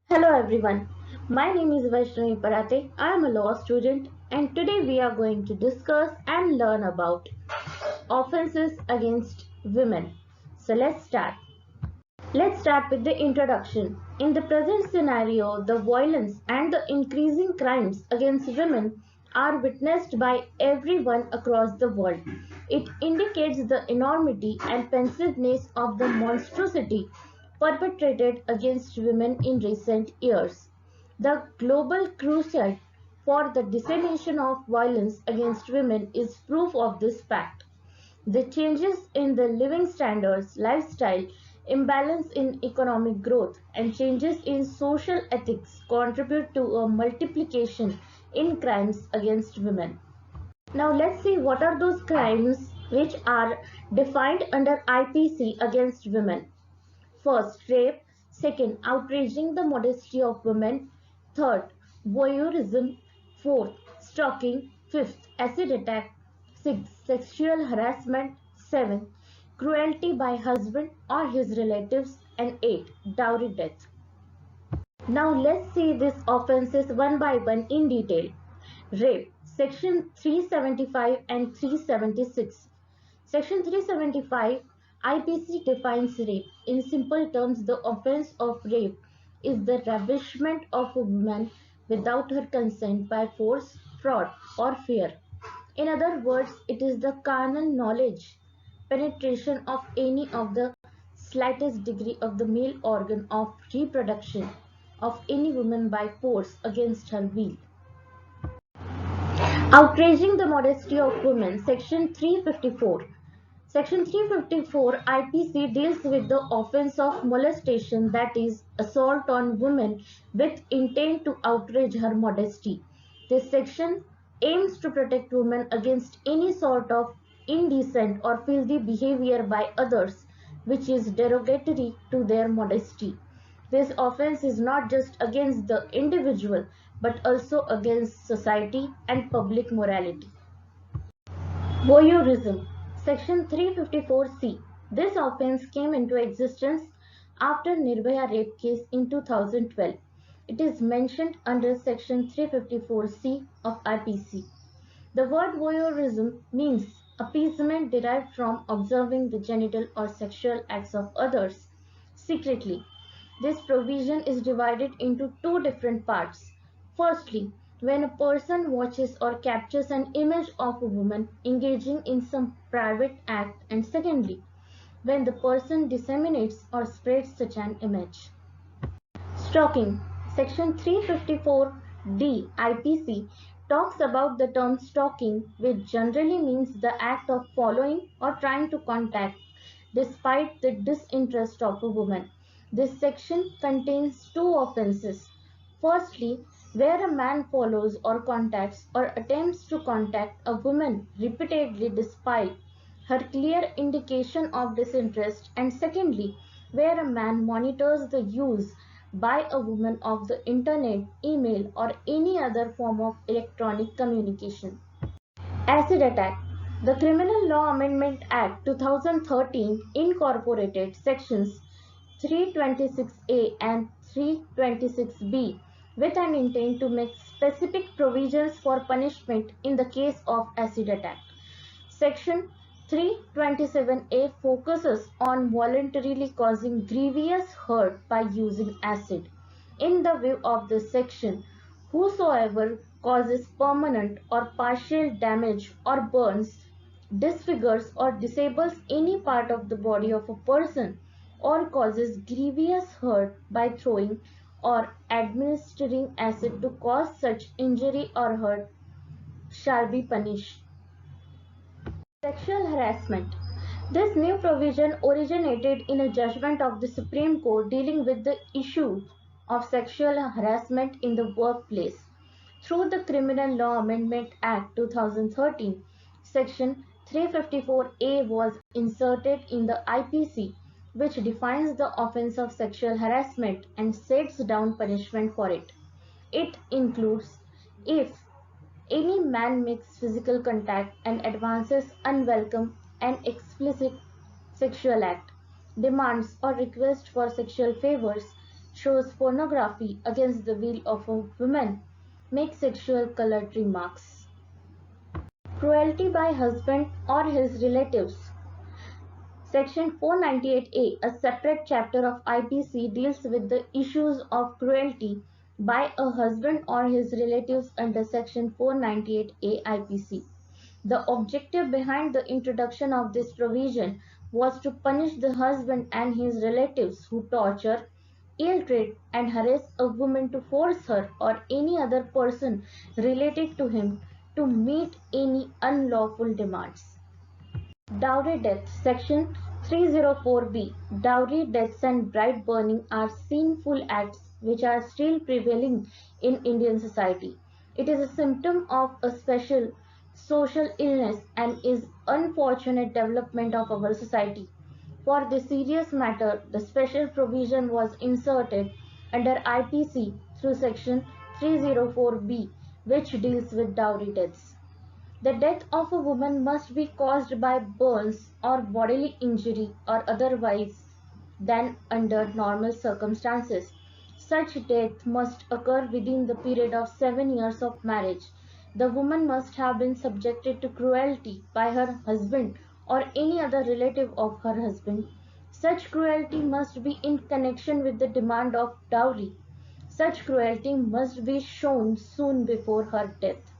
Hello everyone, my name is Vaishnavi Parate. I am a law student and today we are going to discuss and learn about offenses against women. So let's start. Let's start with the introduction. In the present scenario, the violence and the increasing crimes against women are witnessed by everyone across the world. It indicates the enormity and pensiveness of the monstrosity perpetrated against women in recent years. The global crusade for the dissemination of violence against women is proof of this fact. The changes in the living standards, lifestyle, imbalance in economic growth, and changes in social ethics contribute to a multiplication in crimes against women. Now let's see what are those crimes which are defined under IPC against women. First, rape. Second, outraging the modesty of women. Third, voyeurism. Fourth, stalking. Fifth, acid attack. Sixth, sexual harassment. Seventh, cruelty by husband or his relatives. And eighth, dowry death. Now let's see these offences one by one in detail. Rape. Section 375 and 376. Section 375 IPC defines rape. In simple terms, the offense of rape is the ravishment of a woman without her consent by force, fraud, or fear. In other words, it is the carnal knowledge, penetration of any of the slightest degree of the male organ of reproduction of any woman by force against her will. Outraging the modesty of women, Section 354. Section 354 IPC deals with the offense of molestation, that is, assault on women with intent to outrage her modesty. This section aims to protect women against any sort of indecent or filthy behavior by others which is derogatory to their modesty. This offense is not just against the individual but also against society and public morality. Voyeurism. Section 354C. This offense came into existence after Nirbhaya rape case in 2012. It is mentioned under Section 354C of IPC. The word voyeurism means appeasement derived from observing the genital or sexual acts of others secretly. This provision is divided into two different parts. Firstly, when a person watches or captures an image of a woman engaging in some private act, and secondly, when the person disseminates or spreads such an image. Stalking. Section 354D IPC talks about the term stalking, which generally means the act of following or trying to contact despite the disinterest of a woman. This section contains two offenses. Firstly, where a man follows or contacts or attempts to contact a woman repeatedly despite her clear indication of disinterest, and secondly, where a man monitors the use by a woman of the internet, email, or any other form of electronic communication. Acid attack. The Criminal Law Amendment Act 2013 incorporated sections 326A and 326B with an intent to make specific provisions for punishment in the case of acid attack. Section 327A focuses on voluntarily causing grievous hurt by using acid. In the view of this section, whosoever causes permanent or partial damage or burns, disfigures or disables any part of the body of a person, or causes grievous hurt by throwing or administering acid to cause such injury or hurt shall be punished. Sexual harassment. This new provision originated in a judgment of the Supreme Court dealing with the issue of sexual harassment in the workplace. Through the Criminal Law Amendment Act 2013, Section 354A was inserted in the IPC, which defines the offense of sexual harassment and sets down punishment for it. It includes if any man makes physical contact and advances unwelcome and explicit sexual act, demands or requests for sexual favors, shows pornography against the will of a woman, makes sexual colored remarks. Cruelty by husband or his relatives. Section 498A, a separate chapter of IPC, deals with the issues of cruelty by a husband or his relatives under Section 498A IPC. The objective behind the introduction of this provision was to punish the husband and his relatives who torture, ill-treat, and harass a woman to force her or any other person related to him to meet any unlawful demands. Dowry death. Section 304B. Dowry deaths and bride burning are sinful acts which are still prevailing in Indian society. It is a symptom of a special social illness and is unfortunate development of our society. For this serious matter, the special provision was inserted under IPC through Section 304B, which deals with dowry deaths. The death of a woman must be caused by burns or bodily injury or otherwise than under normal circumstances. Such death must occur within the period of 7 years of marriage. The woman must have been subjected to cruelty by her husband or any other relative of her husband. Such cruelty must be in connection with the demand of dowry. Such cruelty must be shown soon before her death.